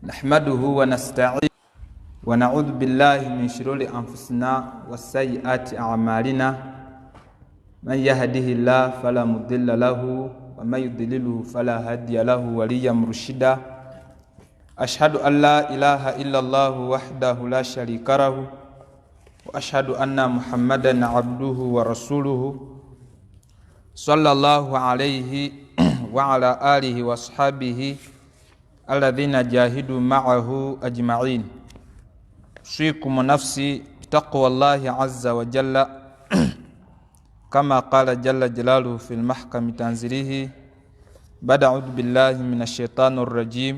نحمده ونستعين ونعوذ بالله من شرور أنفسنا وسيئات أعمالنا من يهده الله فلا مضل له ومن يضلله فلا هادي له وليا مرشدا أشهد أن لا إله إلا الله وحده لا شريك له وأشهد أن محمدا عبده ورسوله صلى الله عليه وعلى آله وأصحابه الذين جاهدوا معه أجمعين أوصيكم ونفسي بتقوى الله عز وجل كما قال جل جلاله في المحكم تنزيله بعد أعوذ بالله من الشيطان الرجيم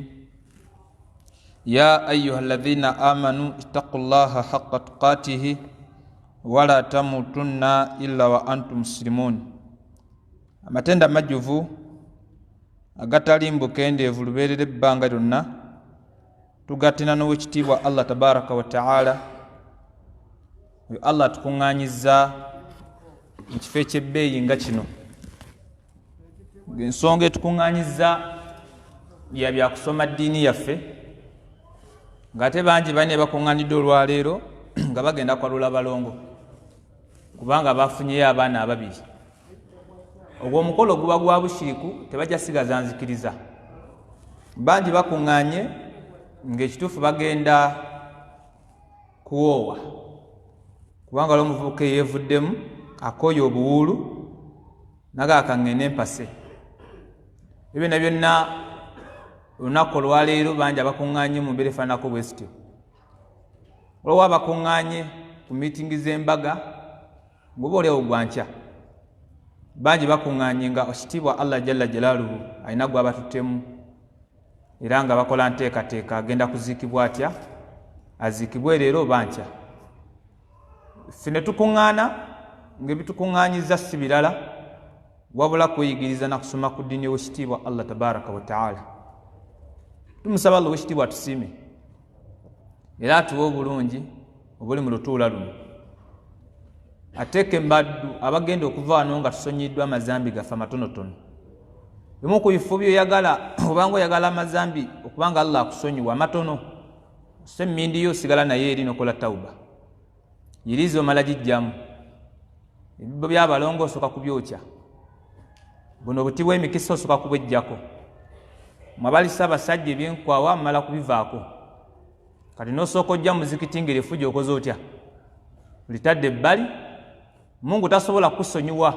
يا أيها الذين آمنوا اتقوا الله حق تقاته ولا تموتن إلا وأنتم مسلمون amatenda majjuvu agatalimbuka endeevu lubeerera ebbanga lyonna tugatina n'owekitiibwa Allah tabaraka wa ta'ala oyo Allah tukuŋŋaanyizza mu kifo eky'ebbeeyi nga kino ensonga etukuŋŋaanyizza bya kusoma ddiini yaffe ng'ate bangi bane bakuŋŋaanidde olwaleero nga bagenda kwalula balongo kubanga bafunyeyo abaana ababiri ogwo omukolo guba gwa bushiriku tebajja sigaza nzikiriza bangi bakuŋŋaanye ng'ekituufu bagenda kuwoowa kubanga olw'omuvubuka eyeevuddemu akooye obuwuulu nagaakaŋŋene empase byonna byonna olunaku olwaleero bangi abakuŋŋaanye mu mbeera efaananako bwe sityo olwowa abakuŋŋaanye ku miitingi z'embaga ng'oba oliawo gwa nkya bangi bakuŋŋaanye nga ekitiibwa Allah jalla jalaaluhu alina gwe abatuttemu era nga bakola nteekateeka agenda kuziikibwa atya aziikibwe leero oba nkya ffe ne tukuŋŋaana ng'ebitukuŋŋaanyizza si birala wabula kweyigiriza na kusoma ku ddiini y'owekitiibwa Allah tabaraka wa ta'ala tumusaba Allah owekitiibwa atusiime era atuwe obulungi obuli mu lutuula luno ateeke mbaddu abagenda okuva wano nga tusonyiddwa amazambi gaffe amatonotono bimu ku bifo byoyagala obanga oyagala amazambi okubanga Allah akusonyiwa amatono so emmindi yo sigala naye eri nokola tawuba yiriza omala gijjamu ebibbo by'abalongo osooka kubyokya buno obuti bw'emikisa osooka kubweggyako mwabalisa abasajja ebyenkwawa mumala kubivaako kati n'osooka ojja muzikiti ngerefu gy'okoze otya litadde ebbali Mungu tasobola kusonyiwa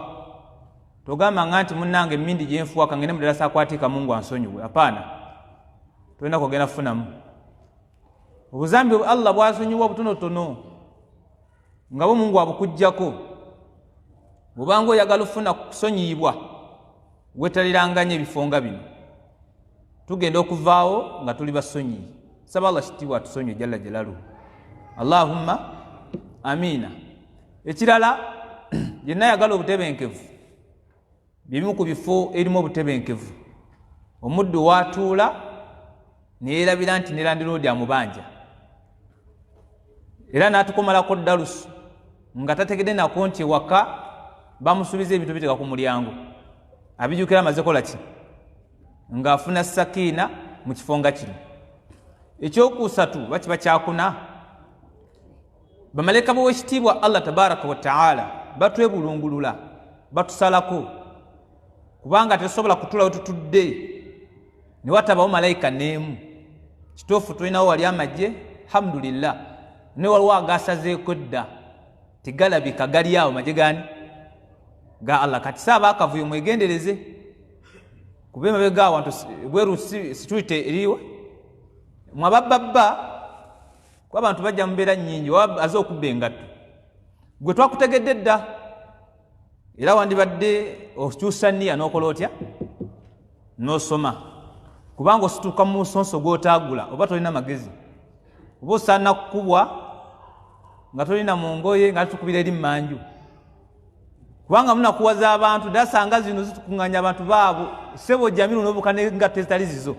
togamba nga nti munnange emmindi gyenfuwa kangene mudala sakwatika Mungu ansonyiwe apaana tolina kugenda kufunamu obuzambi Allah bwasonyiwa butonotono nga bo Mungu abukuggyako bwobanga oyagala ofuna kusonyiyibwa wetaliranganya ebifo nga bino tugenda okuvaawo nga tuli basonyiyi saba Allah kitiibwa atusonyiwe jalla jalaluhu Allahumma amiina ekirala yenna yagala obutebenkevu bimu ku bifo erimu obutebenkevu omuddu waatuula neyerabira nti nerandiroodi amubanja era n'atukomalako dalusu nga tategedde nako nti ewaka bamusuubiza ebintu biteka ku mulyango abijjukira amaze kola ki ng'afuna sakiina mu kifo nga kino ekyokusatu bakiba kyakuna bamalayika b'owekitiibwa Allah tabaraka wa ta'ala batwebulungulula batusalako kubanga tetusobola kutula we tutudde ne watabawo malayika n'emu kituufu tulinawo wali amagye alhamdulillah ne waliwo agasazeeko edda tegalabika gali awo magye gani ga Allah kati saaba akavuyo mwegendereze kuba emabega awantu bweru situite eriwe mwababbabba kuba abantu bajja mubeera nnyingi aze okubba engatto gwe twakutegedde dda era wandibadde okyusa nniya n'okola otya n'osoma kubanga osituuka mu nsonso gw'otaagula oba tolina magezi oba osaana kukubwa nga tolina mu ngoye nga tutukubira eri mmanju kubanga munakuwaza abantu dasanga zino zitukuŋŋanya abantu baabo sebo jamiru n'obuuka n'engatto ezitali zizo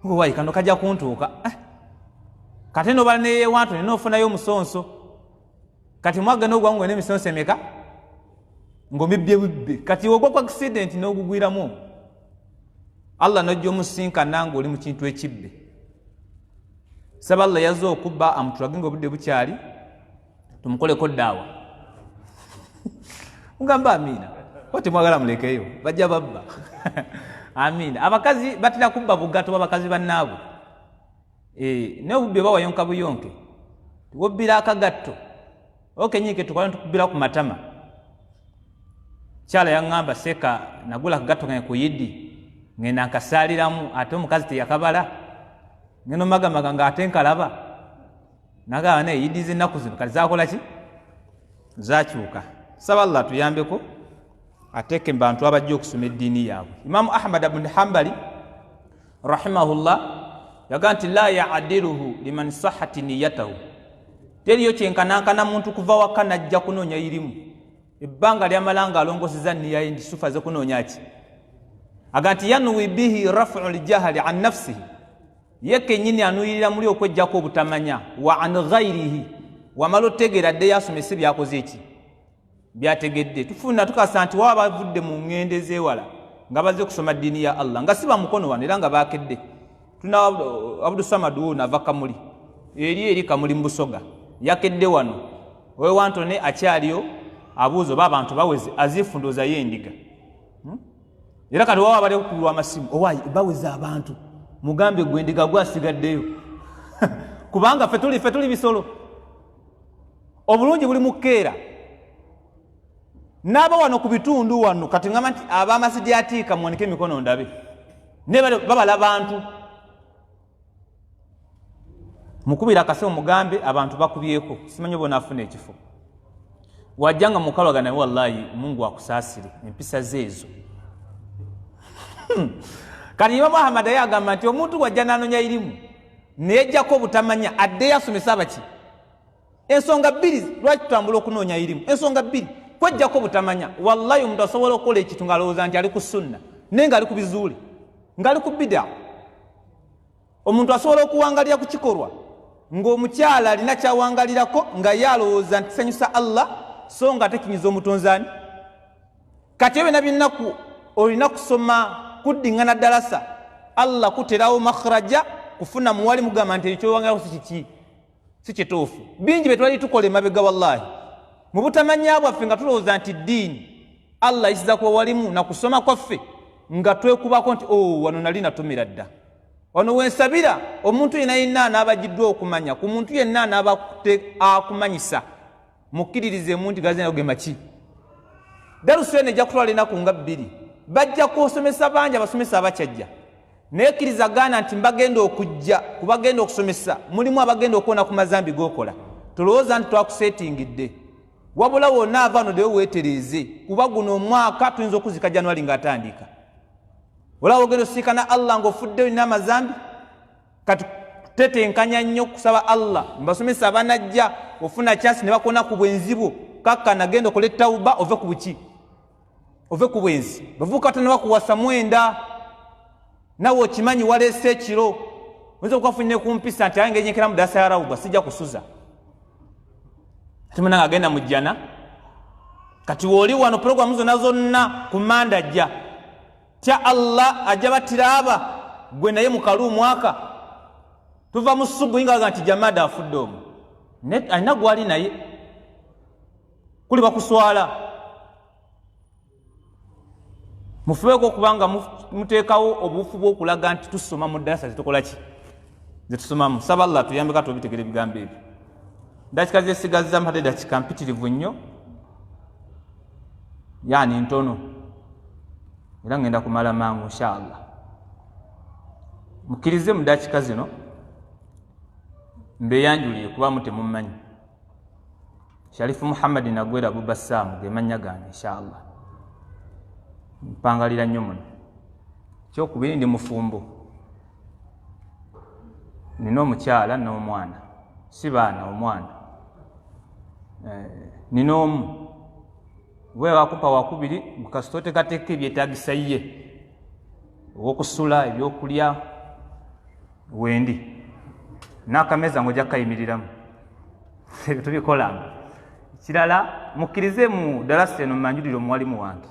wayi kano kajja kuntuuka kati nobala neyewantu nenofunayo omusonso kati mwagenda ogwangu n'emisonso emeka ng'omibbye bibbe kati ogwa ku accident n'ogugwiramu Allah najja omusinkana ng'oli mu kintu ekibbe saba Allah yazza okubba amutulage nga obudde bukyali tumukoleko daawa ngamba amina kote mwagala mulekeyo bajja babba amina abakazi batira kubba bugato babakazi bannaabwe ne obubbi bawa yonka buyonke wobbira akagatto okenyike tukwala tukubira ku matama kyala yangamba seka nagula akagatto nga kuyidi ngenda nkasaliramu ate omukazi teyakabala ngeno magamaga nga ate nkalaba nagaba naye yidize ennaku zino kati zakola ki zakyuka saba Allah tuyambeko ateeke bantu abajja okusoma eddiini yaabwe Imamu Ahmad ibn Hanbali rahimahullah yaga nti la yaadiluhu liman sahati niyatahu teriyo kyenkanankana muntu kuva waka najja kunoonya irimu ebbanga lyamalanga alongoseza nniya ye ndisufa ze kunoonya ki aga nti yanuwi bihi rafu ljahali an nafsihi ye kennyini anuyirira muli okwejjako obutamanya wa an ghairihi wamala otegeera dde yasomese byakoze eki byategedde tufuna tukasa nti waba bavudde mu ngende zewala nga baze kusoma ddiini ya Allah nga siba mukono wano era nga bakedde tuna Abdul Samad nava Kamuli eri Kamuli Mbusoga yakedde wano we wantone akyaliyo abuuzo babantu baweze azifundoza yendiga era kati waba bali okulwa amasimu owayi baweze abantu mugambe gwendiga gwasigaddeyo kubanga fetuli bisolo obulungi buli mukeera naba wano ku bitundu wano kati ngamba nti abamasidi atiika muwanike emikono ndabe ne babala abantu mukubira akasemo mugambe abantu bakubyeko simanyi bona afuna ekifo wajjanga mukalwagana wallahi Mungu akusaasire empisa zeezo kati Imamu Ahmad yagamba nti omuntu wajja n'anoonya irimu nejjako obutamanya adde yasomesa abaki ensonga bbiri lwaki tutambula okunoonya irimu ensonga bbiri kwejjako obutamanya wallahi omuntu asobola okukola ekintu ng'alowooza nti ali ku sunna naye ng'ali ku bizuule ng'ali ku bida omuntu asobola okuwangalira ku kikolwa ng'omukyala alina kyawangalirako nga yalowooza nti kisanyusa Allah so nga tekinyiza omutonzaani kati ebyo nabyennaku olina kusoma kuddiŋŋana ddalasa Allah kuterawo makhraja kufuna muwali mugamba nti ekyowangalako si kituufu bingi bye twali tukola emabega wallahi mu butamanya bwaffe nga tulowooza nti ddiini Allah ayisiza kuba walimu na kusoma kwaffe nga twekubako nti wano nali natumira dda wano wensabira omuntu yenna n'abagiddwa okumanya ku muntu yenna n'aba akumanyisa mukkiririzeemu nti gazina ogema ki darusu eno ejja kutwala ennaku nga bbiri bajja kusomesa bangi abasomesa abakyajja naye kkirizagana nti mbagenda okujja kubagenda okusomesa mulimu abagenda okuwona ku mazambi g'okola tolowooza nti twakuseetingidde wabula wonna avaano dewe weetereeze kuba guno omwaka tuyinza okuzika January ng'atandika olaba ogenda osiikana Allah ng'ofuddeyo nina amazambi kati tetenkanya nnyo kusaba Allah mbasomesa abanajja ofuna chance ne bakona ku bwenzi bwo kakkana genda okola ettawuba ove ku buki ove ku bwenzi bavuka tana bakuwasa mwenda nawe okimanyi waleese ekiro oyinza okubafunire kumpisa nti ayange nyenkera mu ddasa ya rawuba sijja kusuza timuna agenda mu jjana kati woli wano programu zonna zonna ku mandajja tya Allah ajja batiraaba gwe naye mu kalu mwaka tuva mu subu ingaga nti jamada afudde omwo alina gwali naye kuli bakuswala mufubeko okubanga muteekawo obufu bw'okulaga nti tusoma mu ddasa zetukola ki zetusomamu saba Allah tuyambe kati obitegera ebigambo ebyo dakika zesigazza mpate dakika mpitirivu nnyo yani ntono era ngenda kumala mangu inshallah mukkirize mu dakika zino mbeyanjuliye kuba mutemumanyi Sharifu Muhammad Nagwera Abubassamu ge mannya gange inshallah mpangalira nnyo muno kyokubiri ndi mufumbo nina omukyala n'omwana si baana omwana nina omu bwe wakupa wakubiri mukasito tekateeka ebyetaagisa ye owokusula ebyokulya wendi n'akameza ng'ojja kayimiriramu tubikolanga kirala mukkirize mu darasa eno mmanjulire omuwalimu wange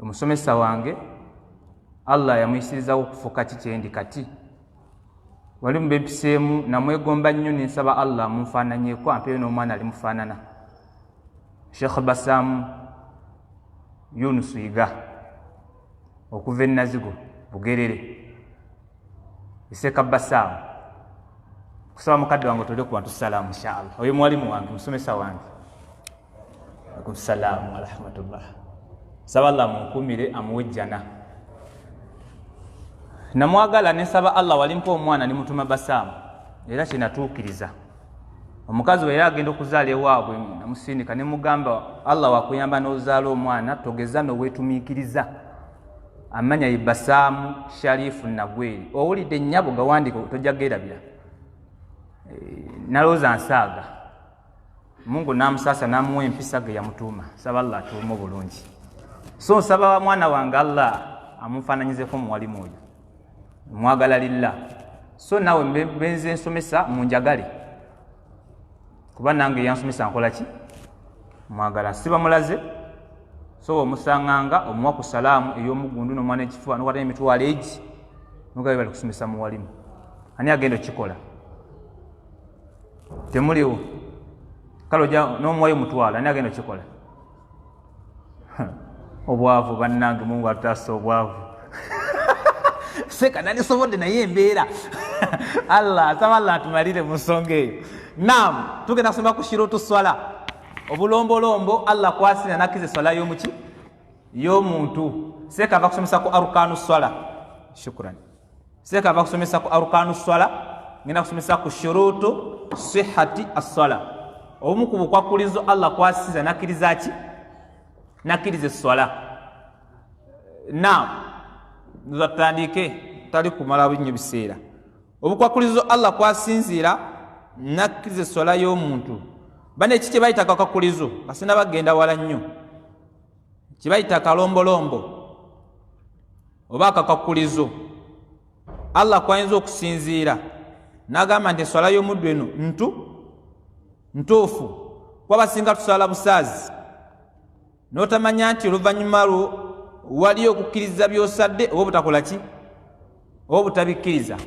omusomesa wange Allah yamuyisirizawo okufuuka kikyendi kati wali mbempisemu namwegomba nnyo nsaba Allah munfaananyeeko ampeyo n'omwana ali mufaanana Sheikh Bassam Yunus Yiga okuva e Nazigo Bugerere Iseka Bassam kusaba mukadde wange tole ku bantu salaamu inshallah oyo mwalimu wange musomesa wange alaykum salaam wa rahmatullah saba Allah munkumire amuwejjana namwagala nesaba Allah walimpa omwana ni mutuma Bassam era kinatuukiriza omukazi we yagenda okuzaala ewaabwe namusindika ne mugamba Allah wakuyamba n'ozaala omwana togeza n'oweetumiikiriza amanya ye Bassam Sharifu Nagweri owulidde nnyabo gawandika tojja gerabira nalooza nsaaga Mungu namusasa namuwa empisa ge yamutuuma saba Allah atuume bulungi so nsaba mwana wange Allah amunfaananyizeko muwalimu oyo mwagala lillah so nawe benze nsomesa munjagale kuba nange yansomesa nkola ki mwagala siba mulaze so omusanganga omuwa ku salaamu ey'omugundu n'omwana ekifuba n'okwata emitwalo egi nogabe bali kusomesa muwalimu ani agenda okikola temuliwo kale ojja n'omuwayo mutwalo ani agenda okikola obwavu bannange Mungu atutaasa obwavu seka nani sobodde naye embeera Allah asaba Allah atumalire mu nsonga eyo naam tugenda kusoma ku shirutu swala obulombolombo Allah kwasina nakize swala y'omuki y'omuntu seka ava kusomesa ku arkanu swala shukran seka ava kusomesa ku arkanu swala ngenda kusomesa ku shirutu sihhati as-swala obumu ku bukwakulizo Allah kwasiza nakiriza ki nakirize swala naam nzatandike tali kumala binyo biseera obukwakulizo Allah kwasinzira nakirize swala y'omuntu bane kiki bayita kakakulizo kasina bagenda wala nnyo kibayita kalombolombo oba kakakulizo Allah kwayinza okusinziira nagamba nti swala y'omuddu eno ntuufu kwabasinga tusala busaazi n'otamanya nti oluvannyuma lwo waliyo okukkiriza by'osadde oba obutakola ki oba obutabikkiriza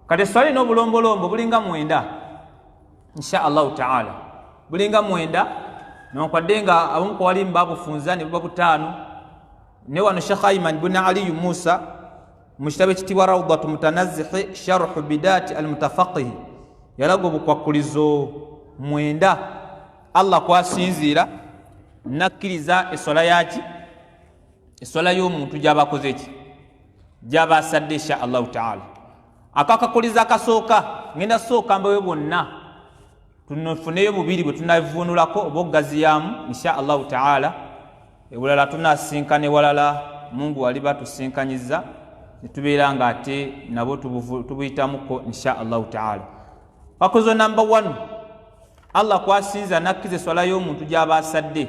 kati swala ino obulombolombo bulinga 9 insha Allahu ta'ala bulinga 9 nonkwadde nga abumu ku walimu babufunza ne buba 5 ne wano Sheikh Ayman ibn Ali Musa mu kitabo ekitibwa Rawdatu Mutanazzihi sharhu bidati al-mutafaqih yalaga obukwakulizo 9 Allah kwasinziira nakkiriza eswala yaki eswala y'omuntu gy'abakoze eki gy'abasadde insha Allahu ta'ala akakakuliza akasooka ngenda sooka mbawe bonna tunofuneyo bubiri bwe tunavunulako oba ogaziyamu insha Allahu ta'ala ewulala tunasinkane walala Mungu wali batusinkanyiza nitubeera nga ate nabo tubuyitamuko insha Allahu ta'ala pakozo number 1 Allah kwasinza nakkize swala y'omuntu gy'abasadde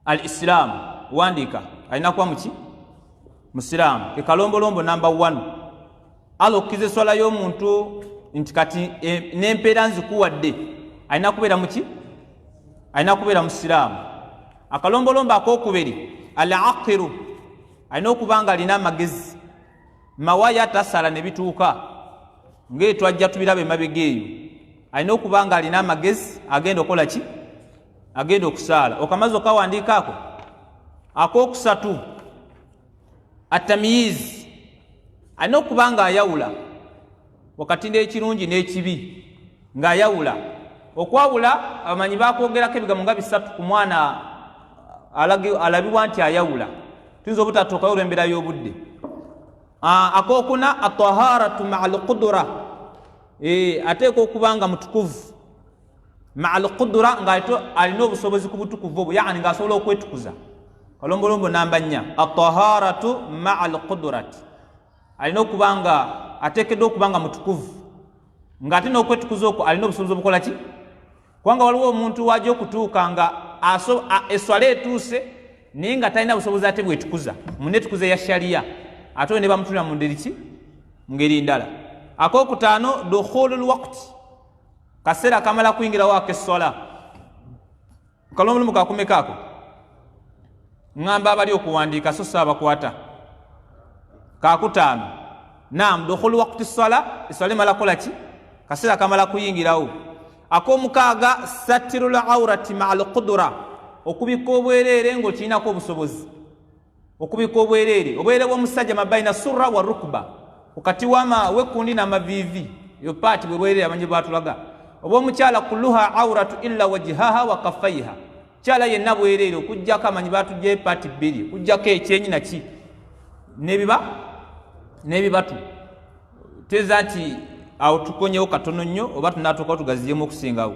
al-Islam wandika alina kuba muki musiramu ekalombolombo number 1 Allah okkize swala y'omuntu nti kati n'empeera nzikuwadde alina kubeera muki alina kubeera musiramu akalombolombo akokubiri al-aqiru alina okubanga alina amagezi mawaya atasala ne bituuka ng'etwajja tubirabe emabega eyo alina okubanga alina amagezi agenda okola ki agenda okusaala okamazi okawandiikaako akokusatu atamiyiz alina okubanga ayawula wakati n'ekirungi n'ekibi ng'ayawula okwawula abamanyi bakwogerako ebigambo nga 3 ku mwana alabibwa nti ayawula tuyinza obutatuukayo olw'embeera y'obudde akokuna ataharatu maa alqudura ateeka okubanga mutukuvu maa alqudura ng'alina obusobozi ku butukuvu obwo yani ng'asobola okwetukuza kalombolombo namba 4 ataharatu maa alqudurati alina okubanga ateekeddwa okubanga mutukuvu ng'ate n'okwetukuza okwo alina obusobozi obukola ki kubanga waliwo omuntu wajja okutuuka nga eswala etuuse naye nga talina busobozi ate bwetukuza munetukuza ya shariya ate ne bamutulira mu ngeri ki ngeri ndala akokutaano dukhulul waqti kaseera kamala kuyingirawo ak'eswala kalombolombo kakumekaako ngamba abali okuwandiika so saabakwata kakutaano Naam, dukhulu waqti as-sala iswali mala kolaki kasira kamala kuyingirawo. Akomukaaga satirul awrati ma'al qudra okubika obwerere ng'okirinako obusobozi. Okubika obwerere bw'omusajja mabaina surra wa rukba wakati wekundi n'amavivi yo paati bwerere amanyi bwatulaga. Obw'omukyala kulluha awratu illa wajhaha wa kaffaiha kyala yenna bwerere okujjako amanyi batujja paati bbiri okujjako ekyenyi naki n'ebibatu. Teza nti awo tukonyewo katono nnyo oba tunatuuka tugaziyemu okusingawo.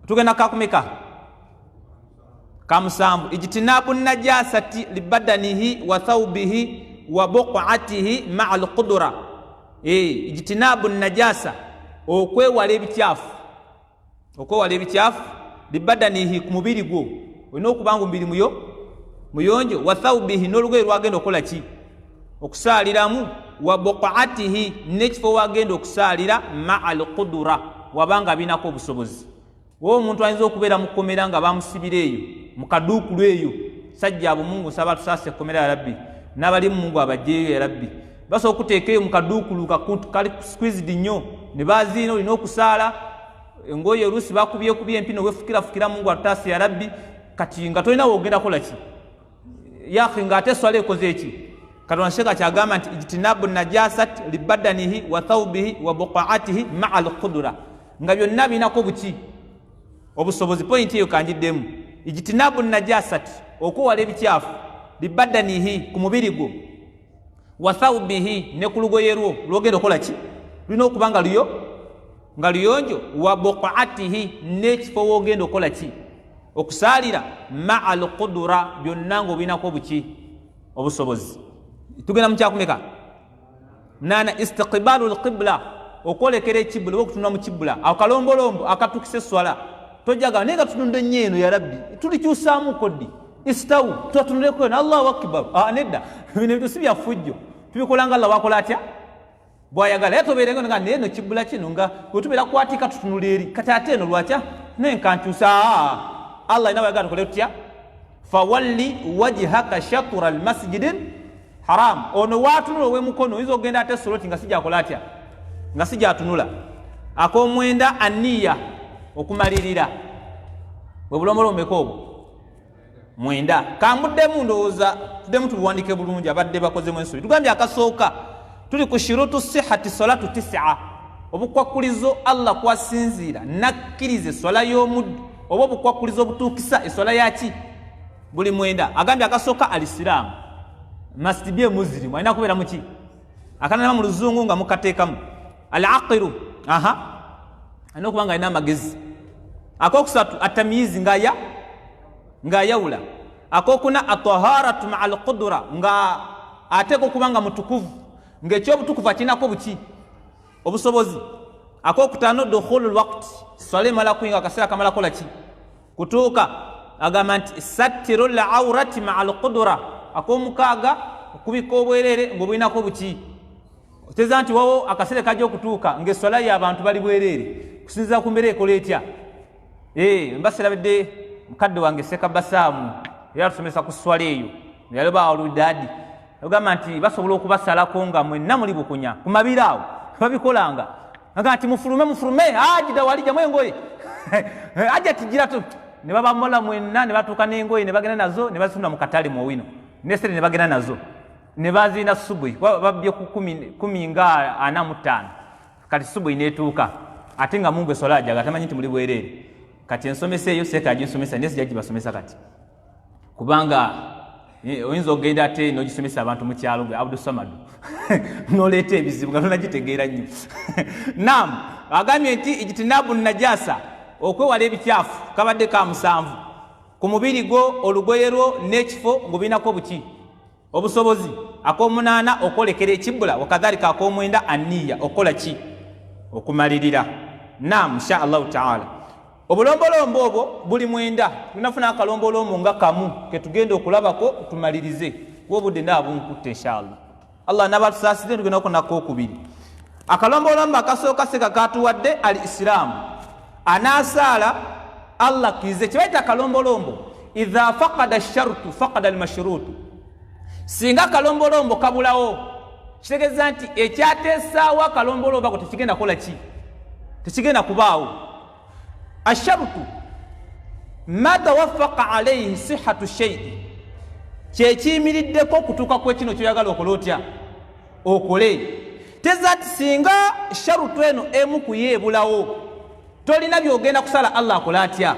Tugenda kakumeka kamusanvu ijtinabu najasati libadanihi wa thawbihi wa buq'atihi ma'a alqudra. Ijtinabu najasa okwewala ebikyafu libadanihi ku mubiri gwo olina okubanga omubiri muyonjo wa thawbihi n'olugoye lwagenda okukola ki okusaaliramu wa buq'atihi n'ekifo wagenda okusaalira ma'a alqudra wabanga binako obusobozi. Omuntu ayinza okubeera mu kkomera nga bamusibira eyo mu kaduukulu eyo sajja abo Mungu nsaba tusaase ekkomera ya Rabbi n'abali mu Mungu abajjeeyo ya Rabbi basobola okuteeka eyo mu kaduukulu kali squeezed nnyo ne baziina olina okusaala engoye oluusi bakubyekubye empino wefukirafukira Mungu atutaase ya Rabbi kati nga tolina wogenda kola ki yakhi ng'ate swala ekoze eki. Katonda Sheikh kyagamba nti ijtinabu najasat libadanihi wa thawbihi wa buq'atihi ma'a alqudra nga byonna binako buki obusobozi. Point eyo kanjiddemu ijtinabu najasat okuwala ebikyafu libadanihi ku mubiri gwo wa thawbihi ne ku lugoye lwo lwogenda okola ki lulina okuba nga luyonjo wa buq'atihi n'ekifo wogenda okola ki okusaalira ma'a alqudra byonna ng'obinako buki obusobozi. Tugenda mu kyakumeka nana istiqbalu alqibla okwolekera ekibula oba okutunula mu kibula awo kalombolombo akatukisa eswala tojaga naye nga tutunudde ennyo eno ya Rabbi tulikyusaamu koddi istawu tutunuleko eno Allahu akbar. Nedda bino ebintu si byafujjo tubikola nga Allah wakola atya bw'ayagala naye tobeerenga nga neeno kibula kino nga bwetubeera kwatika tutunula eri kati ate eno lwatya naye nkankyusa Allah ayina bwayagala tukole tutya fawalli wajhaka shatra almasjidil haram. Ono waatunula ow'emukono oyinza okugenda ate soloti nga sijakola atya nga sijatunula. Akomwenda aniya okumalirira bwe bulombolomeko obwo mwenda kamuddemu ndowooza tuddemu tubuwandike bulungi abadde bakozemu ensobi. Tugambye akasooka tuli ku shirutu sihati salatu 9 obukwakkulizo Allah kwasinziira nakkiriza eswala y'omuddu oba obukwakkulizo obutuukisa eswala yaki buli mwenda. Agambye akasooka alisiraamu must be muslim alina kubeera muki akanalama mu luzungu nga mukateekamu al-aqiru alina okuba nga alina amagezi. Akokusatu atamiyizi ng'ayawula. Akokuna ataharatu ma'a alqudra nga ateeka okuba nga mutukuvu ng'ekyobutukuvu akinako buki obusobozi. Akokutaano dukhulu lwaqti swala emala kuyinga akaseera kamala kola ki kutuuka. Agamba nti sattiru lawrati ma'a alqudra. Akomukaaga okubika obwerere ng'obwinako buki oteza nti wawo akaseera kajja okutuuka ng'eswala y'abantu bali bwerere kusinziira ku mbeera ekola etya. Mbasirabidde mukadde wange Sekabasaamu era tusomesa ku swala eyo yaloba oludadi agamba nti basobola okubasalako nga mwenna muli bukunya ku mabiri awo babikolanga agamba nti mufulume ajida walija mwengoye ajja tijira tu ne babamola mwenna ne batuuka n'engoye ne bagenda nazo ne bazitunda mu katale mu Owino nesere ne bagenda nazo ne baziina subuhi babbye ku 45 kati subuhi neetuuka ate nga Mungu eswala ajaga tamanyi nti muli bwerere. Kati ensomesa eyo seeka aginsomesa naye sijja gibasomesa kati kubanga oyinza okugenda ate n'ogisomesa abantu mu kyalo gwe Abdul Samadu n'oleeta ebizibu nga tonagitegeera nnyo. Naam, agambye nti ijtinabu najasa okwewala ebikyafu kabadde ka 7 ku mubiri gwo olugoye lwo n'ekifo ng'obinako buki obusobozi. Akomunaana okwolekera ekibula wakadhalika akomwenda aniya okola ki okumalirira. Naam, insha Allahu taala obulombolombo obwo buli mwenda tunafuna akalombolombo nga kamu ketugenda okulabako tumalirize wobudde naabunkutte inshallah. Allah nabatusaasire tugenda okunako okubiri. Akalombolombo akasooka seka katuwadde al-Islam anasaala Allah kize kibaita akalombolombo idha faqada ash-shartu faqada al-mashrutu. Singa akalombolombo kabulawo kitegeeza nti ekyateesaawo akalombolombo tekigenda kukola ki, tekigenda kubaawo. Asharutu ma tawaffaqa alayhi sihhatu shay'i, kyekiyimiriddeko okutuuka ku kino kyoyagala okole otya okole. Tegeeza nti singa sharutu eno emu kuyeebulawo tolina byogenda kusala Allah akola atya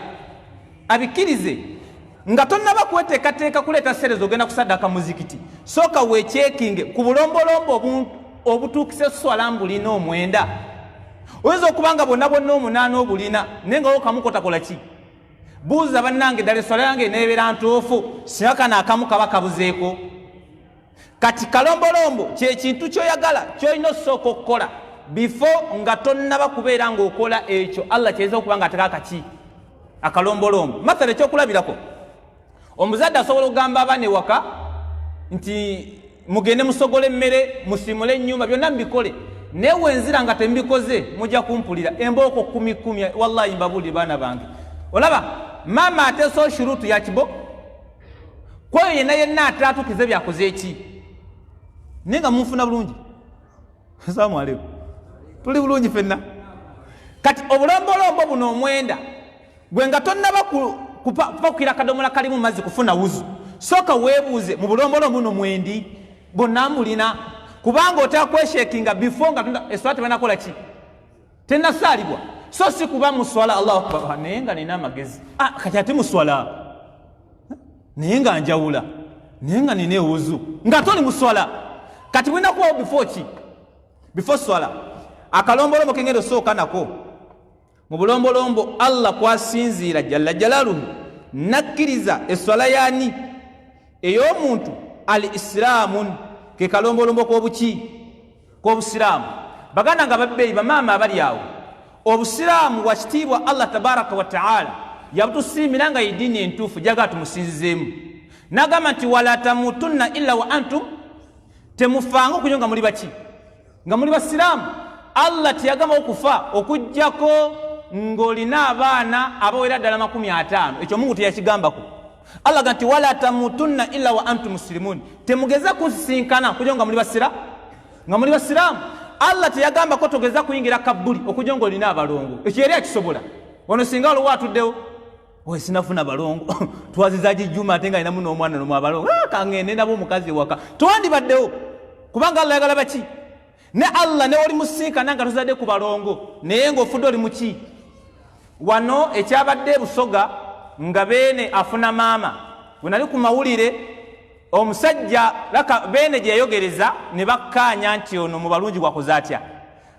abikkirize. Nga tonnaba kweteekateeka kuleeta serezo ogenda kusaddaka muzikiti, sooka weekyekinge ku bulombolombo obutuukisa eswala mbulina omwenda. Oyinza okuba nga bonna bonna omunaana obulina naye nga wokamu kotakola ki, buuza bannange ddala eswala yange eneebeera ntuufu singa kano akamu kaba kabuzeeko. Kati kalombolombo kyekintu kyoyagala kyolina osooka okukola bifo nga tonnaba kubeera ng'okola ekyo Allah kyeyinza okuba nga ateka kaki akalombolombo. Mathala ekyokulabirako, omuzadde asobola okugamba abaana ewaka nti mugende musogole emmere musimule ennyumba byonna mubikole, naye wenzira nga tembikoze mujja kumpulira embooko 10 wallahi mbabulire baana bange. Olaba maama ateesa shurutu ya kibo kweyo yenna ataatukize byakoze eki naye nga munfuna bulungi. Assalamu alaikum, tuli bulungi fenna. Kati obulombolombo buno omwenda gwe nga tonnaba kupakira kadomola kalimu mazzi kufuna wuzu, sooka weebuuze mu bulombolombo buno mwendi bonna mbulina, kubanga otera kweshekinga bifo nga eswala tebanakola ki, tennasaalibwa. So si kuba muswala Allahu akbar naye nga nina amagezi, kati ate muswala naye nga njawula naye nga nina ewuzu nga toli muswala. Kati bwina kubawo bifo ki, bifo swala. Akalombolombo kengendo sooka nako mu bulombolombo Allah kwasinziira jalla jalaluhu nakkiriza eswala yani ey'omuntu al islamun ke kalombolombo k'obuki k'obusiraamu. Baganda nga babbeeyi bamaama abali awo, obusiraamu bwa kitiibwa Allah tabaraka wa taala yabutusiimira nga yeddiini entuufu jaga tumusinzizeemu. Nagamba nti wala tamutunna illa wa antum, temufanga okunywa nga muli baki, nga muli basiraamu. Allah teyagamba okufa okujjako ng'olina abaana abawera ddala 50. Ekyo Mungu teyakigambako. Allah ganti wala tamutunna illa wa antum muslimun, temugeza kusisinkana kunywa nga muli basiraamu, nga muli basiraamu. Allah teyagambako togeza kuyingira kabbuli okujja ng'olina abalongo. Ekyo yali akisobola. Wano singa waliwo atuddewo owe sinafuna balongo twaziza gijjuma ate nga alinamu n'omwana nomu abalongo kangende nabo omukazi waka twandibaddewo, kubanga Allah yagala baki ne Allah ne oli musinkana nga tuzadde ku balongo naye ng'ofudde oli muki. Wano ekyabadde Busoga nga beene afuna maama, bwe nali ku mawulire omusajja laka beene gye yayogereza ne bakkaanya nti ono mu balungi gwakoze atya.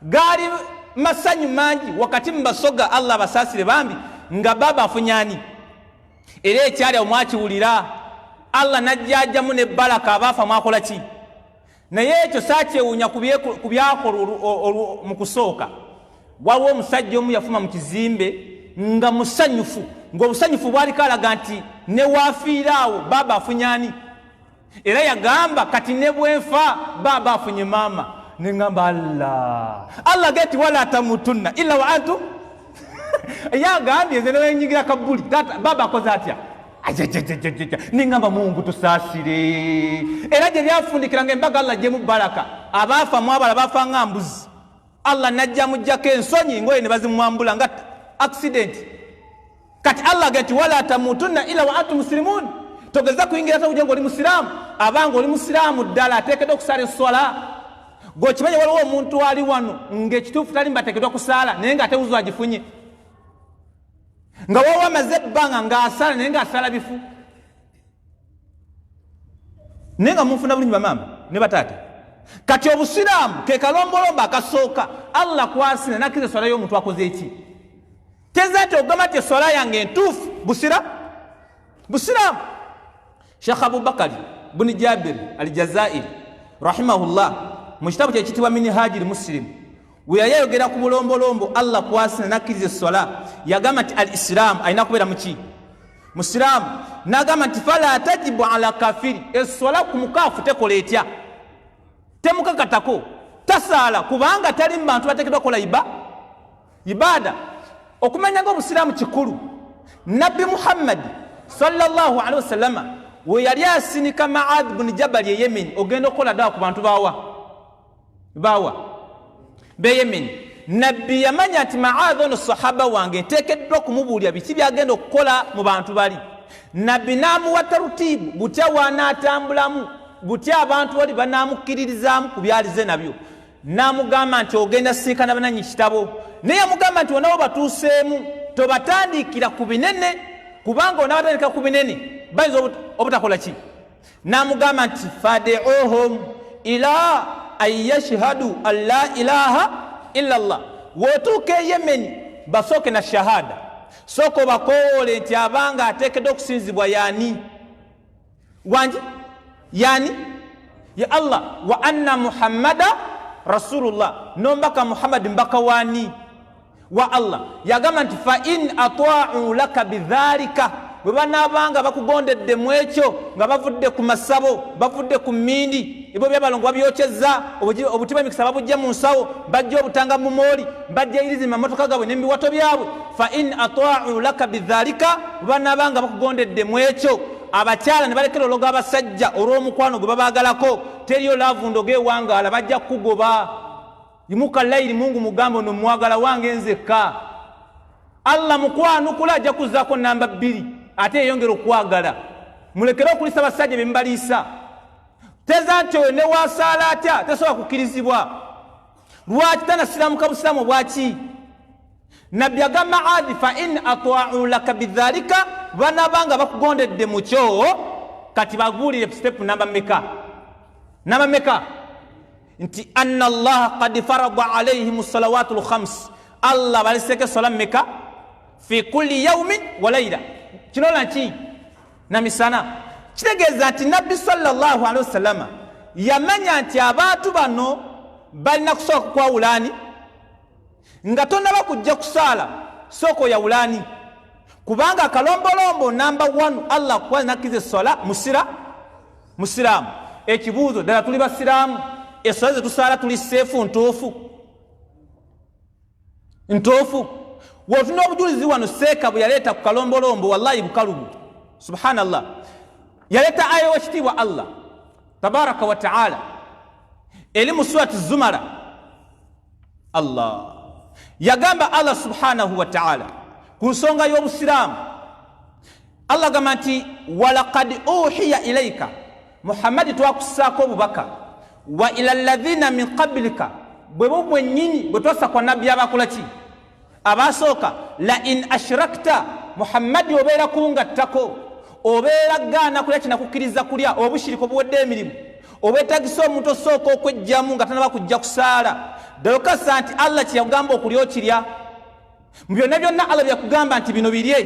Gaali masanyu mangi wakati mu Basoga Allah basaasire bambi nga baba afunyani era ekyali omwakiwulira Allah najjajjamu ne baraka abaafa mwakola ki. Naye ekyo saakyewuunya ku byakola mu kusooka. Waliwo omusajja omu yafuma mu kizimbe nga musanyufu, ng'obusanyufu bwaliko alaga nti ne waafiiraawo baba afunyani, era yagamba kati ne bwenfa baba afunye maama. Nengamba Allah geti wala tamutunna illa wa antum yagambye nze newenyigira kabbuli tata baba akoze atya nengamba Mungu tusaasire. Era gye byafundikiranga embaga Allah gye mu baraka abaafa mwabala baafa nga mbuzi, Allah najja mujjako ensonyi ngoye ne bazimwambula nga accident. Kati Allah geti wala tamutunna illa wa antum muslimun, togeza kuyingira takuja ng'oli musiraamu, abanga oli musiraamu ddala ateekeddwa okusala esswala. Gwokimanyi waliwo omuntu ali wano ng'ekituufu tali mbateekeddwa kusaala naye nga atewuzu agifunye, nga waliwo amaze ebbanga ng'asala naye ng'asala bifu, naye nga munfuna bulungi bamaama ne bataata. Kati obusiraamu ke kalombolombo akasooka Allah kwasina nakkiriza esswala y'omuntu akoze eki. Teza nti ogamba nti esswala yange entuufu busiraamu. Sheikh Abubakari buni Jabir al-Jazairi rahimahullah mu kitabu kye kitibwa Minhajul Muslim we yayogera ku bulombolombo Allah kwasina nakkiriza esswala yagamba nti al-Islam alina kubeera muki musiraamu. N'agamba nti fala tajibu ala kafiri, esswala ku mukaafu tekola etya, temukakatako tasaala kubanga tali mu bantu bateekeddwa kukola ibada. Okumanya ng'obusiraamu kikulu. Nabbi Muhammad sallallahu alaihi wasallama we yali asinika Maad bin Jabal ye Yemen ogenda okukola ddawa ku bantu baawa bawa be Yemen nabbi yamanya ati Mu'adh ono sahaba wange nteekeddwa kumubuulira biki byagenda okukola mu bantu bali nabbi n'amuwa tarutibu butya wanaatambulamu butya abantu bali banamukkiririzaamu ku byalize nabyo n'amugamba nti ogenda siikana bananyi kitabo naye yamugamba nti onabo batuuseemu tobatandikira ku binene kubanga onabatandika ku binene bayinza obutakola ki n'amugamba nti fadi'uhum ila an yashhadu an la ilaha illa Allah wotuuke Yemen basooke na shahada soko bakoole nti abanga ateekeddwa okusinzibwa yani wanji yani ya Allah wa anna Muhammada Rasulullah nombaka Muhammad mbaka wani wa Allah yagamba nti fa in atwa'u laka bidhalika bwe banabanga bakugondedde mu ekyo nga bavudde ku masabo bavudde ku mmindi ebyo byabalongo babyokyezza obutima emikisa babujja mu nsawo bajja obutanga mu mooli bajja irizima motoka gabwe n'ebiwato byabwe fa in atwa'u laka bidhalika bwe banabanga bakugondedde mu ekyo abakyala ne balekera ologa abasajja olw'omukwano gwe babaagalako teriyo laavundo geewangaala bajja kugoba imuka layiri mungu mugambo no mwagala wange nzekka Allah mukwanukula ajja kuzaako namba 2 ate yeyongera okwagala mulekere okulisa basajja be mbaliisa teza nti oyo ne wasaala atya tesobola kukkirizibwa lwaki tanasiramuka busiramu bwaki nabbi agamba Mu'adh fa in atwa'u laka bidhalika banabanga bakugondedde mu kyo kati babuulire step namba meka nti anna Allah qad farada alayhim salawatul khams Allah baliseke salam meka fi kulli yawmin wa layla kino lanki na misana kitegeeza nti nabbi sallallahu alaihi wasallam yamanya nti abantu bano balina kusooka kwawulani nga tonnaba kujja kusaala soko ya wulani kubanga akalombolombo namba 1 Allah kwa nakize sola musiramu ekibuuzo ddala tuli basiraamu esola ze tusaala tuli seefu ntuufu wotuna obujulizi wano seeka bwe yaleeta ku kalombolombo wallahi bukalubu subhanallah yaleeta aya wekitiibwa Allah tabaraka wa ta'ala eri mu surati Zumara Allah yagamba Allah subhanahu wa ta'ala ku nsonga y'obusiraamu Allah gamba nti walaqad uhiya ilayka Muhammadi twakusaako obubaka wa ila alladhina min qablika bwe bo bwennyini bwe twassa kwa nabbi abakola ki abasooka la in ashrakta Muhammadi obeera kungattako obeera gaana kulya kinakukkiriza kulya obushiriko buwedde emirimu obwetagisa omuntu osooka okwejjamu nga tanaba kujja kusaala ddayokasa nti Allah kyeyagamba okulya okirya mu byonna byonna Allah byakugamba nti bino birye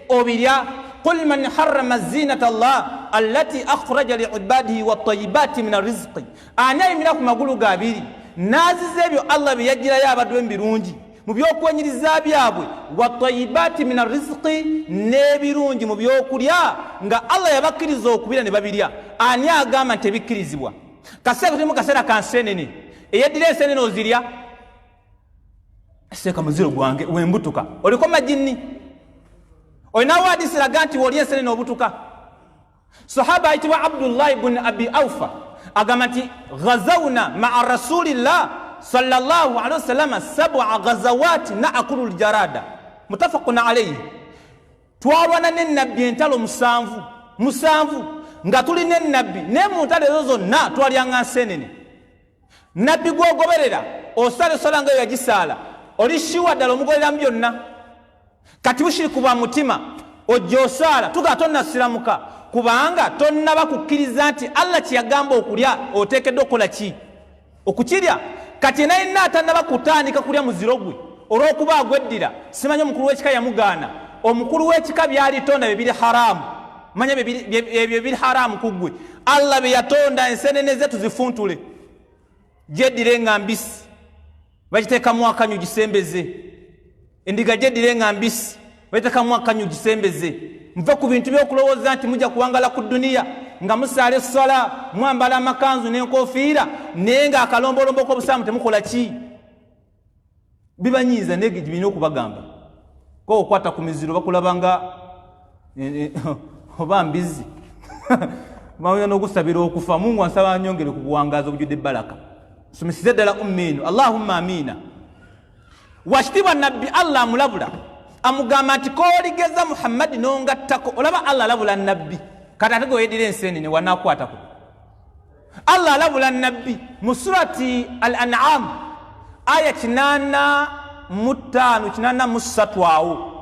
obirya qul man harrama zinata Allah allati akhraja liibadihi wattayibati min arrizqi ani ayimira ku magulu gabiri naziza ebyo Allah bye yagirayo abaddu ebirungi mu byokwenyiriza byabwe wattayibati min arrizqi n'ebirungi mu byokulya nga Allah yabakkiriza okubira ne babirya ani agamba nti ebikkirizibwa kaseera tuli mu kaseera ka nsenene eyeddira ensenene ozirya seeka muziro gwange wembutuka oliko majini olinawo hadisi laga nti w'olya ensenene obutuka sahaba ayitibwa Abdullah ibn Abi Awfa agamba nti ghazawna ma'a rasulillah sallallahu alaihi wasallam 7 ghazawat na'kulu aljarada mutafaqun alayhi twalwana n'ennabbi entalo musanvu nga tuli n'ennabbi ne mu ntalo ezo zonna twalyanga nsenene nabbi gwogoberera osale sola nga yagisaala olishiwa ddala omugobereramu byonna kati bushiriku bwa mutima ojja osaala tuga tonnasiramuka kubanga tonnaba kukkiriza nti Allah kyeyagamba okulya oteekeddwa okukola ki okukirya kati naye naatannaba kutandika kulya muziro gwe olw'okuba agweddira simanyi omukulu w'ekika yamugaana omukulu w'ekika byalitonda bye haramu manya bye biri haramu ku ggwe Allah bye yatonda ensenene ze tuzifuntule gyeddire nga mbisi bagiteekamu akanyu gisembeze endiga gyeddire nga mbisi bagiteekamu akanyu gisembeze mve ku bintu by'okulowooza nti mujja kuwangala ku duniya nga musaala essala mwambala amakanzu n'enkofiira naye nga akalombolombo k'obusaamu temukola ki bibanyiiza naye birina okubagamba ko okwata ku miziro bakulabanga oba mbizi bawunya n'okusabira okufa Mungu ansaba anyongere ku buwangazi obujjudde ebbalaka sumisize ddala ummiino allahumma amina washitibwa nabbi allah amulabula amugamba nti kooligeza muhammadi nongattako olaba allah alabula nabbi kati ate gweweddira ensenene wanaakwatako allah alabula nabbi mu surati al an'am aya 85 awo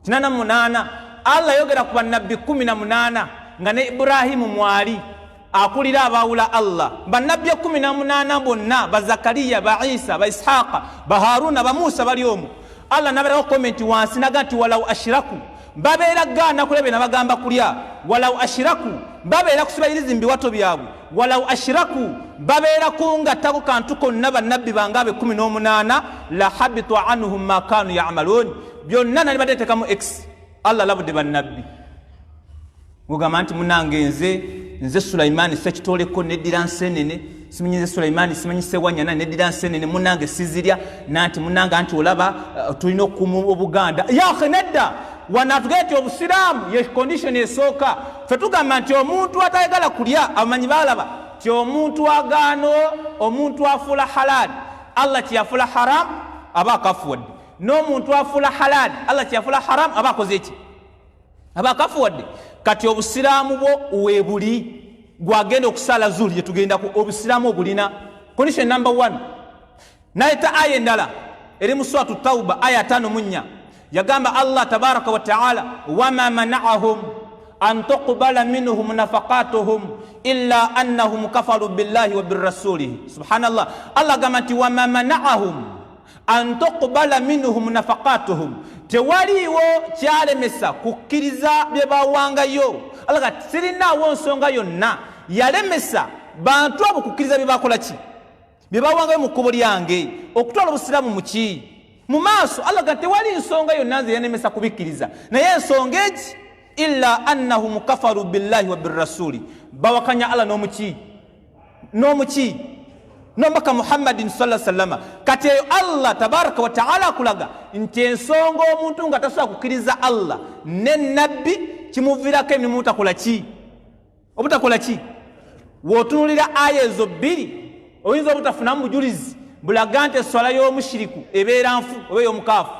88 allah yogera ku bannabbi 18 nga ne Ibrahimu mwali akulira abawula Allah bannabbi 18 bonna ba Zakariya ba Isa ba Ishaqa ba Haruna ba Musa bali omu Allah nabera comment wansi nagati walau ashiraku babeera gana kulebe nabagamba kulya walau ashiraku babeera kusibayiriza mbiwato byabwe walau ashiraku babeera kunga tako kantu konna bannabbi bangabe 18 la habitu anhum ma kanu ya'malun byonna nali badetekamu x Allah labudde bannabbi ngogamba nti munange nze Sulaimani sekitoleko neddira nsenene simanyi nze Sulaimani simanyi sewanyana neddira nsenene munange sizirya nanti munange anti olaba tulina okumu obuganda ya khenedda wanatugeti obusiramu ye condition esooka fetugamba nti omuntu atayagala kulya amanyi balaba ti omuntu agano omuntu afula halal Allah kiyafula haram aba kafuwadde n'omuntu afula halal Allah kiyafula haram aba akoze eki aba kafuwadde kati obusiramu bwo uwebuli gwagenda okusala zuri yetugenda ku obusiramu obulina condition number 1 naita aya endala eri mu suratu tauba aya 5 yagamba Allah tabaraka wa taala wama mana'ahum an tuqbala minhum nafaqatuhum illa annahum kafaru billahi wa birrasulihi subhanallah Allah gamati wama mana'ahum an tuqbala minhum nafaqatuhum tewaliwo kyalemesa kukkiriza bye bawangayo alaga sirinawo nsonga yonna yalemesa bantu abo kukkiriza bye bakola ki bye bawangayo mu kkubo lyange okutwala obusiramu muki mu maaso alaga tewali nsonga yonna nze yalemesa kubikkiriza naye ensonga egi illa annahum kafaru billahi wa birrasuli bawakanya Allah n'omuki nombaka Muhammadin sallallahu alaihi wasallam kati Allah tabaraka wa taala kulaga nti ensonga omuntu nga tasobola kukkiriza Allah ne nabbi kimuvirako emirimu obutakola ki wootunulira aya ezo bbiri oyinza obutafunamu bujulizi bulaga nti eswala y'omushiriku ebeera nfu oba ey'omukaafu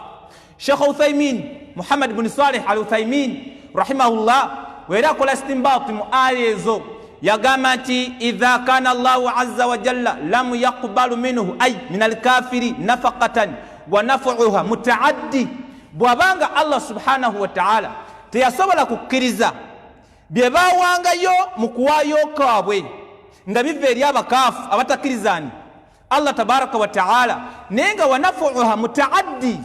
Sheikh Uthaymin Muhammad ibn Salih al-Uthaymin rahimahullah wera akola istinbaati mu aya ezo yagamba nti idha kana Allahu azza wa jalla lam yaqbalu minhu ay min al-kafiri nafaqatan wa naf'uha mutaaddi bwabanga Allah subhanahu wa ta'ala teyasobola kukkiriza bye bawangayo mu kuwayo kwabwe nga biva eri abakaafu abatakkirizani Allah tabaraka wa ta'ala nenga wa naf'uha mutaaddi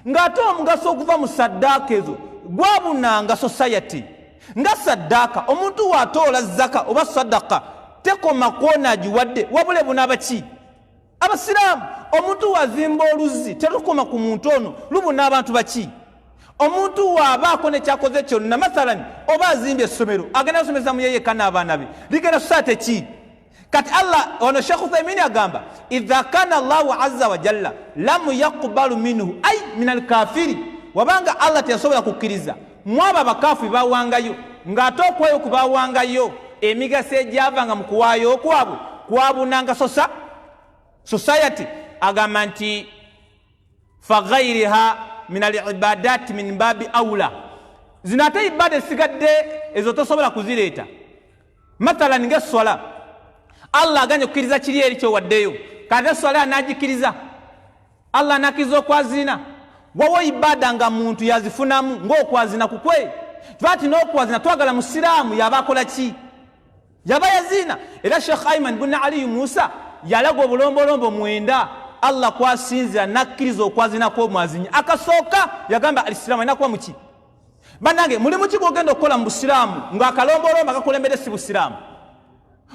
ng'ate omugaso okuva mu saddaaka ezo gwabunanga society nga saddaaka omuntu waatoola zaka oba sadaka tekoma kwona giwadde wabule bunabaki abasiraamu omuntu wazimba oluzi terukoma ku muntu ono lubuna abantu baki omuntu waabaako nekyakoze kyonna mathalani oba azimbye essomero agenda kusomesa muyeyeka n'abaana be ligenda kusate ki kati Allah ono Sheikh Uthaymin agamba idha kana Allahu azza wa jalla lam yaqbalu minhu ay min al-kafiri wabanga Allah teyasobola kukkiriza mwaba bakafu bawangayo ng'ate okwayo kubawangayo emigaso egyavanga mu kuwaayo okwabwe kwabunanga society agamba nti faghairiha min al-ibadati min babi awla zino ate ibada esigadde ezo tosobola kuzireeta mathalan ng'essola Allah aganye kukkiriza kiri eri kyowaddeyo kati essola anaagikiriza Allah anakkiriza okwazina wawo ibada nga muntu yazifunamu ng'okwazina kukwe twati n'okwazina twagala musiraamu yaba akola ki yaba yazina era Sheikh Ayman ibn Ali Musa yalaga obulombolombo 9 Allah kwasinzira nakkiriza okwazina kw'omwazinyi akasooka yagamba alisiraamu alina kuba muki bannange mulimu ki gwogenda okukola mu busiraamu ng'akalombolombo akakulembedde si busiraamu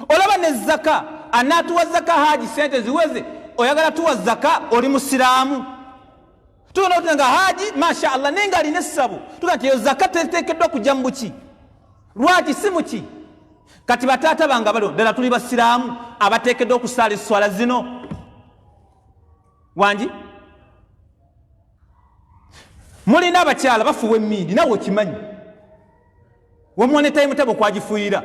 olaba ne zaka anaatuwa zaka haji sente ziweze oyagala tuwa zaka oli musiraamu tuna otanga haji masha Allah nenga alina essabu tukanti yo zakat tetekeddwa kujja mu buki lwaki si muki kati bataata banga balo ddala tuli basiraamu abateekeddwa okusala esswala zino wangi mulina abakyala bafuwa emmindi nawe okimanyi wamwana time tabo kwagifuuyira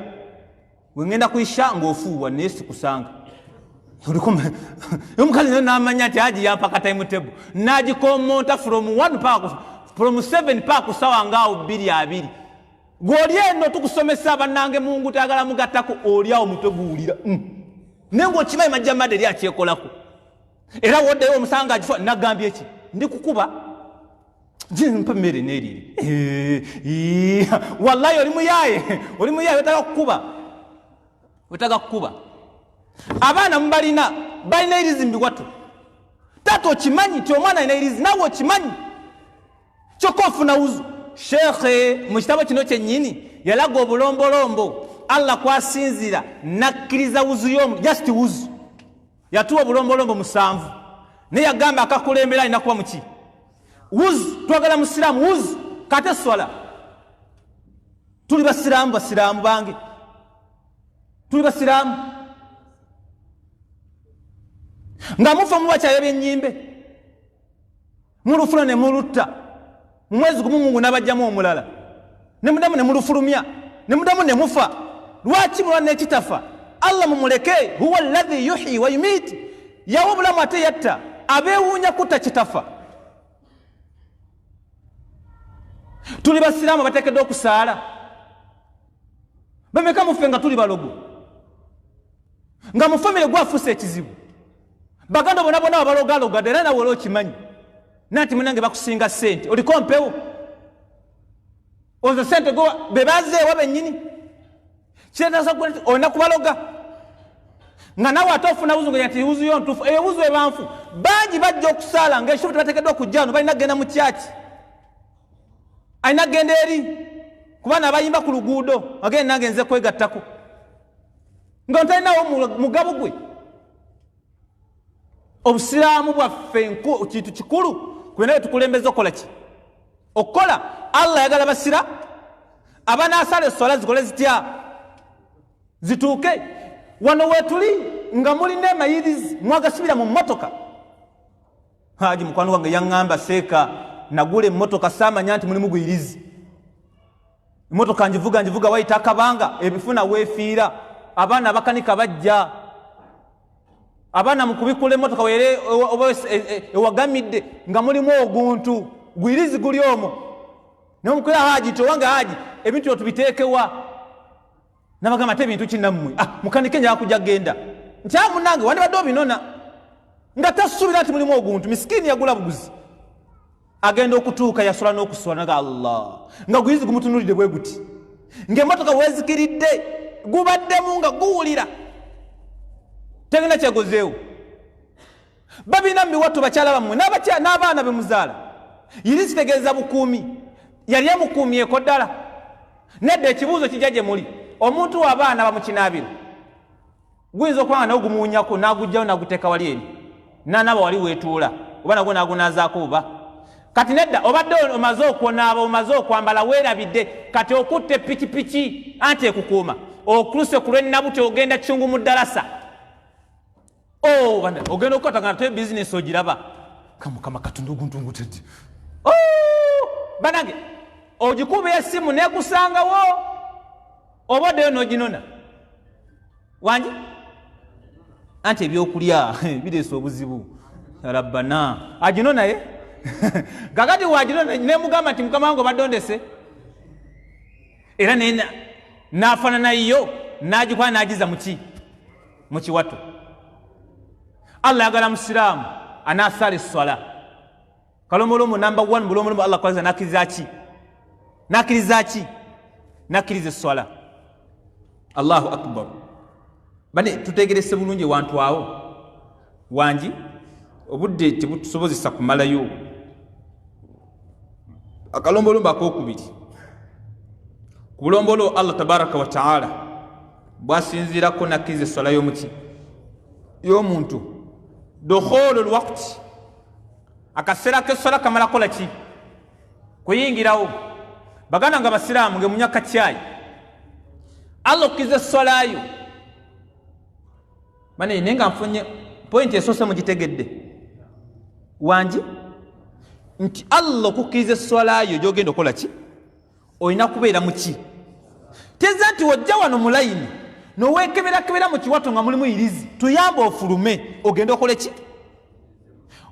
wengenda kuisha ng'ofuuwa naye sikusanga omukazi n'amanya nti aji yampaka timetable n'agikomonta from 7 paka ku ssaawa ngaawo 2:20 gw'oli eno tukusomesa abannange mungu tayagala mugattako oli awo mutwe guwulira naye ng'okimanyi majjammadde eri akyekolako era woddeyo omusanga agifa nagambye ki ndi kukuba mpa mmere neerire wallahi oli muyaye wetaga kukuba abaana balina irizi mbiwatu taata okimanyi nti omwana alina irizi naawe okimanyi kyokka ofuna wuzu shekhe mu kitabo kino kyennyini yalaga obulombolombo Allah kwasinzira nakkiriza wuzu y'omu just wuzu yatuwa obulombolombo 7 naye yagamba akakulembera alina kuba muki wuzu twagala musiraamu wuzu kate swala tuli basiraamu bange tuli basiraamu nga mufa mubakyayo byennyimbe mulufuna ne mulutta mwezi gumu mungu n'abajjamu omulala ne mudamu ne mulufulumya ne mudamu ne mufa lwaki mulwa n'ekitafa Allah mumuleke huwa alladhi yuhyi wa yumit yawa obulamu ate yatta abeewuunya kutta kitafa tuli basiraamu bateekeddwa okusaala bameka mufe nga tuli balogo nga mu famire gwafuusa ekizibu baganda bonna babalogalogadde era nawe olwokimanyi nati munange bakusinga ssente oliko mpewo ozo ssente bebazeewa bennyini kireetasa olina kubaloga nga nawe ate ofuna wuzu nga yati wuzu yo ntuufu eyo wuzu ebanfu bangi bajja okusaala ngaekishubu tebateekeddwa okujja wano balina kgenda mu kyaki alina kgenda eri kubaana abayimba ku luguudo agende nange nze kwegattako nga ntalinawo mugabo gwe obusiraamu bwaffe kintu kikulu kwenaye tukulembeza okukola ki okukola Allah yagala basira abanaasala essola zikole zitya zituuke wano weetuli nga mulina emayirizi mwagasibira mu mmotoka haji mukwano gwange yaŋŋamba seeka nagula emmotoka saamanya nti mulimu gwirizi emmotoka njivuga wayita akabanga ebifuna weefiira abaana abakanika bajja abaana mukubikula emmotoka were ewagamidde nga mulimu oguntu gwirizi guli omwo nomukwira haji towange haji ebintu otubiteekewa nabagamba ate ebintu kinnammwe mukanike njala kujja genda nkyamunange wandibadde obinona nga tasuubira nti mulimu oguntu misikini yagula buguzi agenda okutuuka yasola n'okuswala naga Allah nga gwirizi gumutunulidde bwe guti ng'emmotoka weezikiridde gubaddemu nga guwulira tegenda kyegozeewo babina mubiwattu bakyala bammwe n'abaana bemuzaala yiri kitegeeza bukuumi yali emukuumyeko ddala nedda ekibuuzo kijja gye muli omuntu w'abaana bamukinaabiro guyinza okubanga nawe gumuwunyako n'agugjawo n'aguteeka wali eri n'anaaba wali weetuula oba nagwo n'agunaazaako buba kati nedda obadde omaze okwonaaba omaze okwambala weerabidde kati okutte pikipiki anti ekukuuma okuluse ku lw'ennabuti ogenda kyungu mu ddalasa ogenda okukwata nga nate bizinesi ogiraba kamukama katonda oguntungu teddi banange ogikuba esimu nekusangawo oba oddeyo n'oginona wangi anti ebyokulya bireesa obuzibu rabbana aginona ye kakati waginona nemugamba nti mukama wange obadde ondese era n'afaanana yo n'agikuba n'agiza mu kiwato Allah yagala musiraamu anaasala esswala kalomolomo number 1 bulomolomo Allah kwaza nakiriza ki nakkiriza esswala Allahu akbar bane tutegerese bulungi wantu awo wangi obudde tebutusobozesa kumalayo akalombolombo akokubiri ku bulombolo Allah tabaraka wa taala bwasinzirako nakkiriza esswala y'omuntu dukhulu alwaqti akaseera k'esswala kamala kola ki kuyingirawo baganda nga basiraamu ngemunyaka kyayi Allah okkiza esswala yo bane nenga nfunye point esoose mugitegedde wangi nti Allah okukkiza esswala yo gyogenda okola ki olina kubeera muki teza nti wojja wano mu layini nowekeberakebera mu kiwato nga mulimu irizi tuyambe ofulume ogende okole ki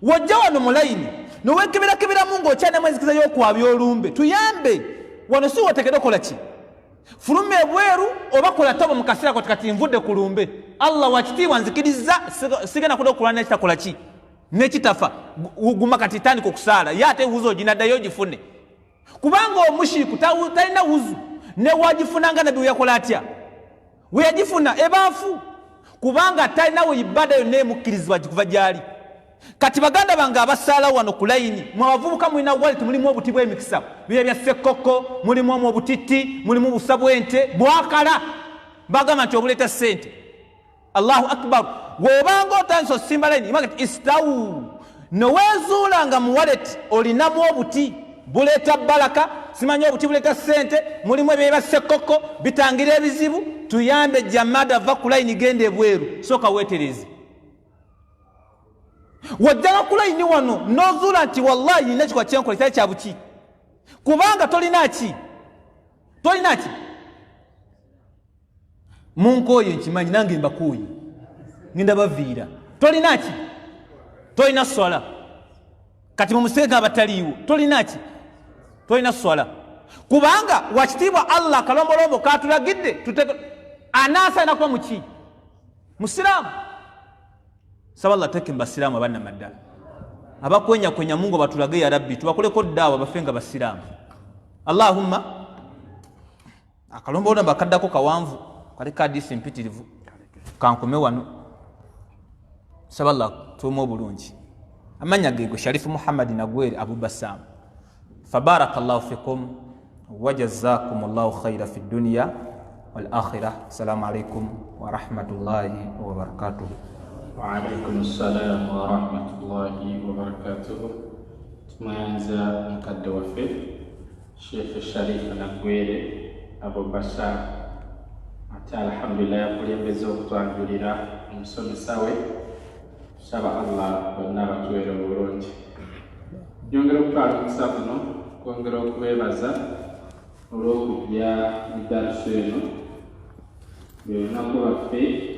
wajja wano mu layini nowekeberakeberamu ng'okyanemu enzikiza y'okwabya olumbe tuyambe wano si wotegede okola ki fuluma ebweru oba kola tobo mu kaseera kati kati nvudde ku lumbe allah wakitiibwa nzikiriza sigenda kuda okulwana nekitakola ki nekitafa guma kati tandika okusaala ye ate wuzu oginaddayo ogifune kubanga omushiku talina wuzu ne wagifunanga nabbi weyakola atya weyagifuna ebaafu kubanga talina we ibada yonna emukkirizibwa gikuva gyali kati baganda bange abasaalawo wano ku layini mwe abavubuka mulina waleti mulimu obuti bw'emikisa bibe bya ssekkoko mulimu omwo obutitti mulimu busa bw'ente bwakala bagamba nti obuleeta ssente allahu akbar bw'obanga otandisa osimba layini imagati istawu noweezuula nga mu waleti olinamu obuti buleeta baraka simanyi obuti buleeta ssente mulimu ebyo bya ssekkoko bitangira ebizibu tuyambe jamada va ku layini genda ebweru sooka weetereze wajjanga ku layini wano nozuula nti wallahi nina kikuba kyenkola kitali kya buki kubanga tolina ki munkooye nkimanyi nange mbakooye ngenda baviira tolina ki tolina swala kati mumusenga abataliiwo tolina ki tolina swala kubanga wakitiibwa allah akalombolombo katulagidde anaasana kuba muki musiraamu saba allah teke mbasiraamu abanna maddala abakwenyakwenya mungu batulage ya rabbi tubakoleko ddaawa bafenga basiraamu allahumma akalombolombo bakaddako kawanvu kaliko hadisi mpitirivu kankome wano saba allah tuuma obulungi amanya gego sharifu muhammadi nagwere abu bassam fabaraka allahu fikum wajazakum allahu khaira fi dunya wal akhirah assalamu alaikum wa rahmatullahi wa barakatuh وعليكم السلام ورحمة الله وبركاته تمانزا مقد وفي شيخ الشريف نقويري أبو بشار أتى الحمد لله يقول يبزوك توانجوليرا مسلم ساوي شبع الله والنبا تويرو ورونج يونغرو كارو كسابنو كونغرو كويبازا ولو يا مدارسينو يونغرو وفي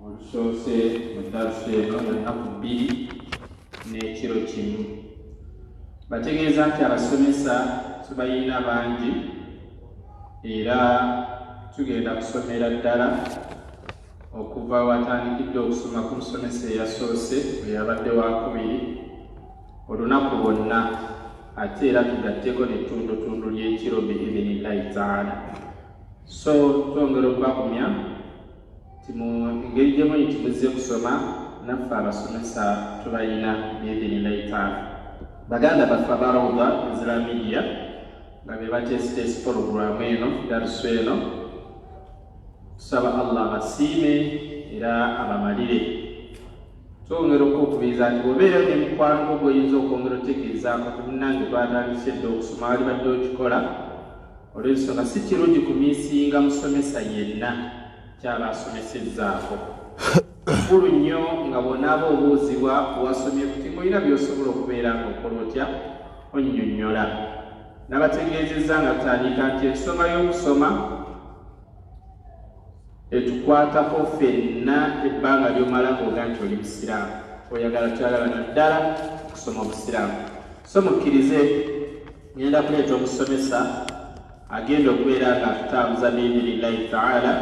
olusoose mu darusu eno ennaku 2 n'ekiro kimu bategeeza nti abasomesa tubayina bangi era tugenda kusomera ddala okuva watandikidde okusoma ku musomesa eyasoose eyabadde wakubiri olunaku bonna ate era tugatteko nettundutundu ly'ekiro biidhinillahi taala so twongera okwakumya timu engeri gyemanyi timuzze kusoma naffe abasomesa tubayina biidhinillahi taala baganda baffe abarawuda islamiya nga be bateesiteesi porogulamu eno darusu eno tusaba allah abasiime era abamalire twongera okukubiriza nti obeerewo nemikwano gwoyinza okwongera otegeezaako tumunange twatandise dde okusoma wali badde okikola olw'ensonga si kirungi kumiisinga musomesa yenna kyaba asomesezzaako kikulu nnyo nga bonaaba obuuzibwa wasomye kuti ng'olina by'osobola okubeera ng'okola otya onnyonnyola nabategeezezza nga tutandika nti ensonga y'okusoma etukwatako ffenna ebbanga ly'omala ng'oga nti oli musiraamu oyagala tuyagala naddala okusoma obusiraamu so mukkirize ngenda kuleeta omusomesa agenda okubeera nga atutambuza biidhinillahi taala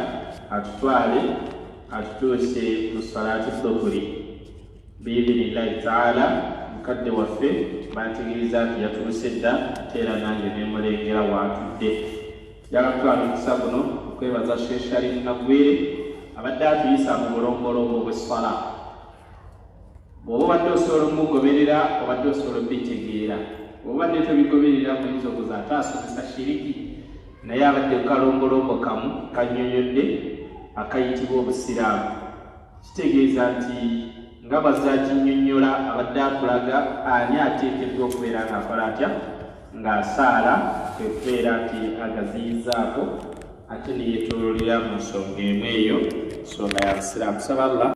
atutwale atutuuse mu salaati dhuhuri biidhinillahi taala mukadde waffe bantegeeza nti yatuuse dda ate era nange nemulengera waatudde jagatwala omukisa guno okwebaza sheekh sharifu nagwere abadde atuyisa mu bulombolombo bw'essala bw'oba obadde osobola omugoberera obadde osobola obitegeera bw'obadde tobigoberera muyinza okuza ate asomesa shiriki naye abadde kalombolombo kamu kannyonnyodde akayitibwa obusiraamu kitegeeza nti nga bazakinnyonnyola abadde akulaga ani ateekeddwa okubeera ng'akola atya ng'asaala kwekubeera nti agaziyizaako ate ne yeetooloolera mu nsonga emu eyo nsonga ya busiraamu saba allah